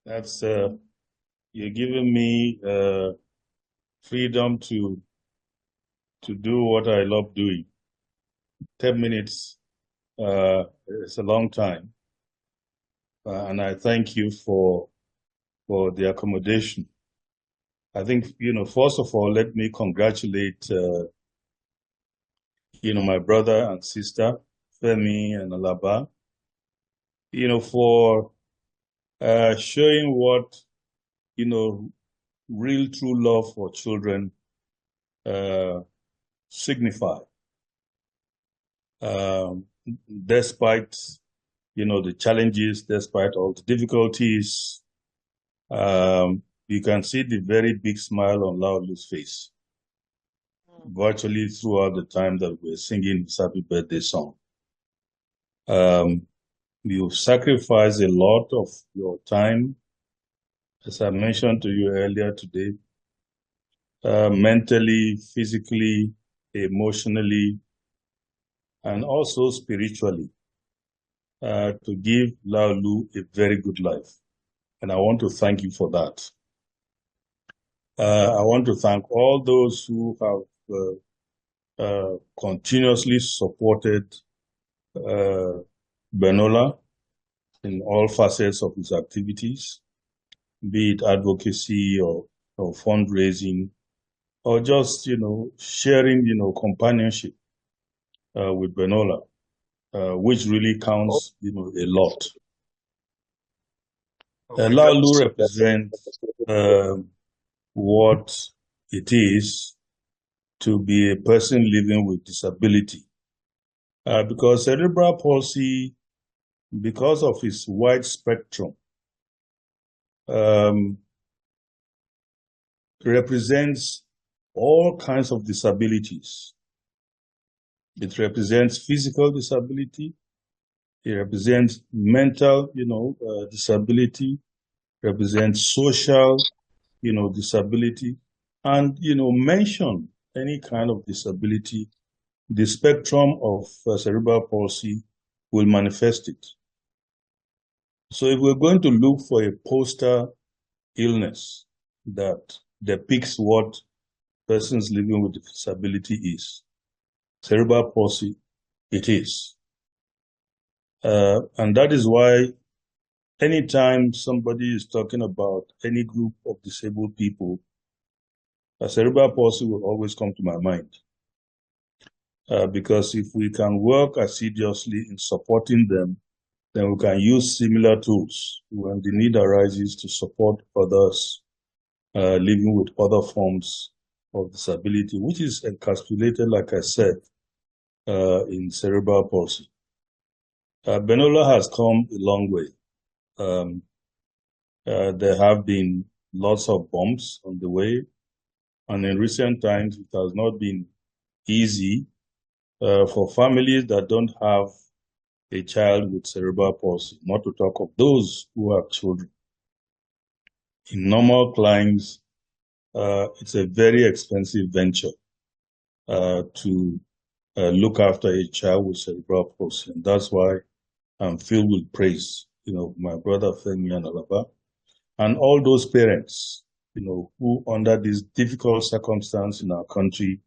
That's you're giving me freedom to do what I love doing. 10 minutes is a long time, and I thank you for the accommodation. I think, first of all, let me congratulate my brother and sister Femi and Alaba, for showing what real true love for children signify. Despite the challenges, despite all the difficulties, you can see the very big smile on Laolu's face virtually throughout the time that we're singing his happy birthday song. You've sacrificed a lot of your time, as I mentioned to you earlier today, mentally, physically, emotionally, and also spiritually, to give Laolu a very good life. And I want to thank you for that. I want to thank all those who have continuously supported Benola in all facets of his activities, be it advocacy or fundraising, or just, sharing, companionship with Benola, which really counts, a lot. Laolu represents what it is to be a person living with disability. Because cerebral palsy, because of its wide spectrum, represents all kinds of disabilities. It represents physical disability. It represents mental, disability. Represents social, disability, and mention any kind of disability. The spectrum of cerebral palsy will manifest it. So if we're going to look for a poster illness that depicts what persons living with disability is, cerebral palsy, it is. And that is why anytime somebody is talking about any group of disabled people, cerebral palsy will always come to my mind. Because if we can work assiduously in supporting them, then we can use similar tools when the need arises to support others living with other forms of disability, which is encapsulated, like I said, in cerebral palsy. Benola has come a long way. There have been lots of bumps on the way, and in recent times, it has not been easy for families that don't have a child with cerebral palsy, not to talk of those who have children. In normal climes, it's a very expensive venture to look after a child with cerebral palsy, and that's why I'm filled with praise, my brother Femi and Alaba, and all those parents, who under these difficult circumstances in our country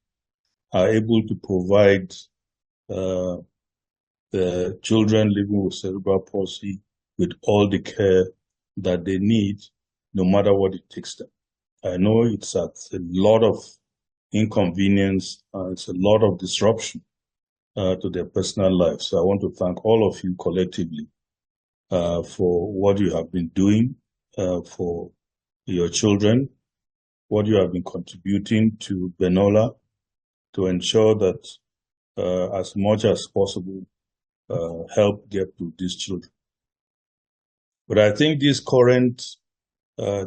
are able to provide the children living with cerebral palsy with all the care that they need, no matter what it takes them. I know it's at a lot of inconvenience, it's a lot of disruption to their personal lives. So I want to thank all of you collectively for what you have been doing for your children, what you have been contributing to Benola to ensure that as much as possible, help get to these children. But I think this current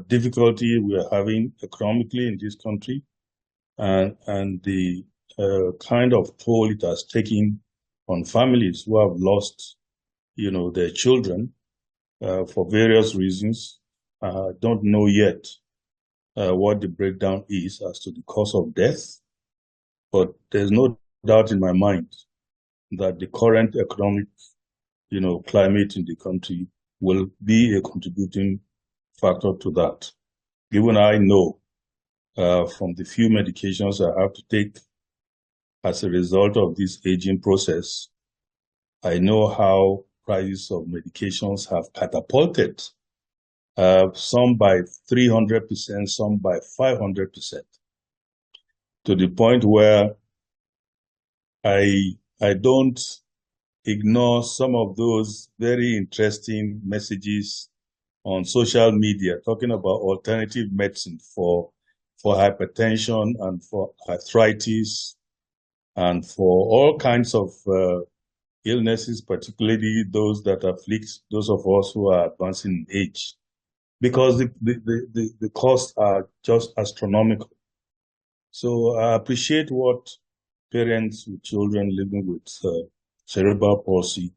difficulty we are having economically in this country and the kind of toll it has taken on families who have lost, their children for various reasons. Don't know yet what the breakdown is as to the cause of death, but there's no doubt in my mind that the current economic, climate in the country will be a contributing factor to that. Even I know from the few medications I have to take as a result of this aging process, I know how prices of medications have catapulted, some by 300%, some by 500%, to the point where I don't ignore some of those very interesting messages on social media talking about alternative medicine for hypertension and for arthritis and for all kinds of illnesses, particularly those that afflict those of us who are advancing in age, because the costs are just astronomical. So I appreciate what parents with children living with cerebral palsy,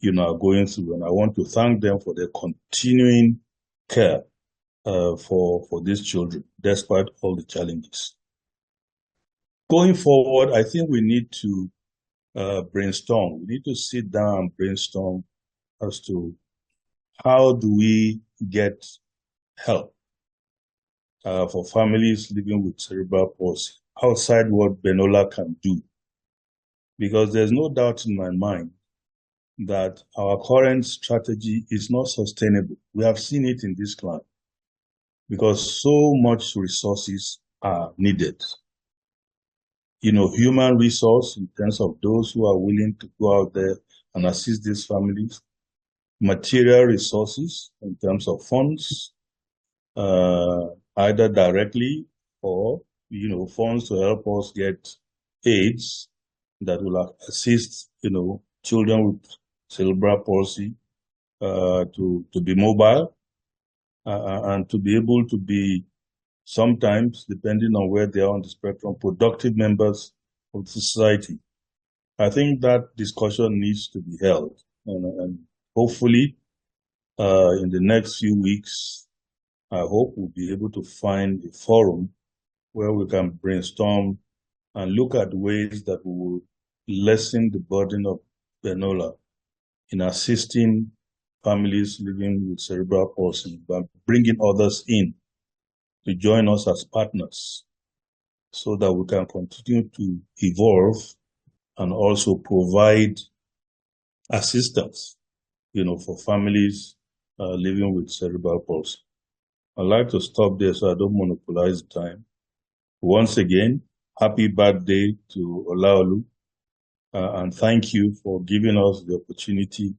are going through, and I want to thank them for their continuing care for these children, despite all the challenges. Going forward, I think we need to brainstorm. We need to sit down and brainstorm as to how do we get help for families living with cerebral palsy outside what Benola can do. Because there's no doubt in my mind that our current strategy is not sustainable. We have seen it in this climate because so much resources are needed. Human resource in terms of those who are willing to go out there and assist these families, material resources in terms of funds, either directly or, funds to help us get aids that will assist, children with cerebral palsy to be mobile and to be able to be sometimes, depending on where they are on the spectrum, productive members of society. I think that discussion needs to be held. And hopefully, in the next few weeks, I hope we'll be able to find a forum where we can brainstorm and look at ways that we will lessen the burden of Benola in assisting families living with cerebral palsy by bringing others in to join us as partners so that we can continue to evolve and also provide assistance, for families living with cerebral palsy. I'd like to stop there so I don't monopolize the time. Once again, happy birthday to Olaolu, and thank you for giving us the opportunity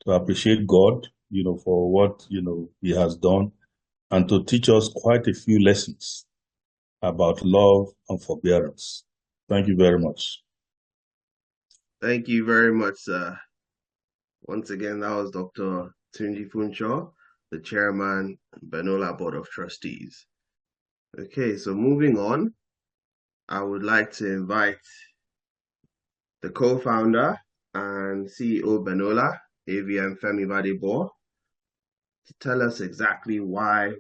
to appreciate God, for what, he has done, and to teach us quite a few lessons about love and forbearance. Thank you very much. Thank you very much, sir. Once again, that was Dr. Tunji Funsho, the chairman, Benola Board of Trustees. Okay, so moving on, I would like to invite the co-founder and CEO Benola, AVM Femi Badebo, to tell us exactly why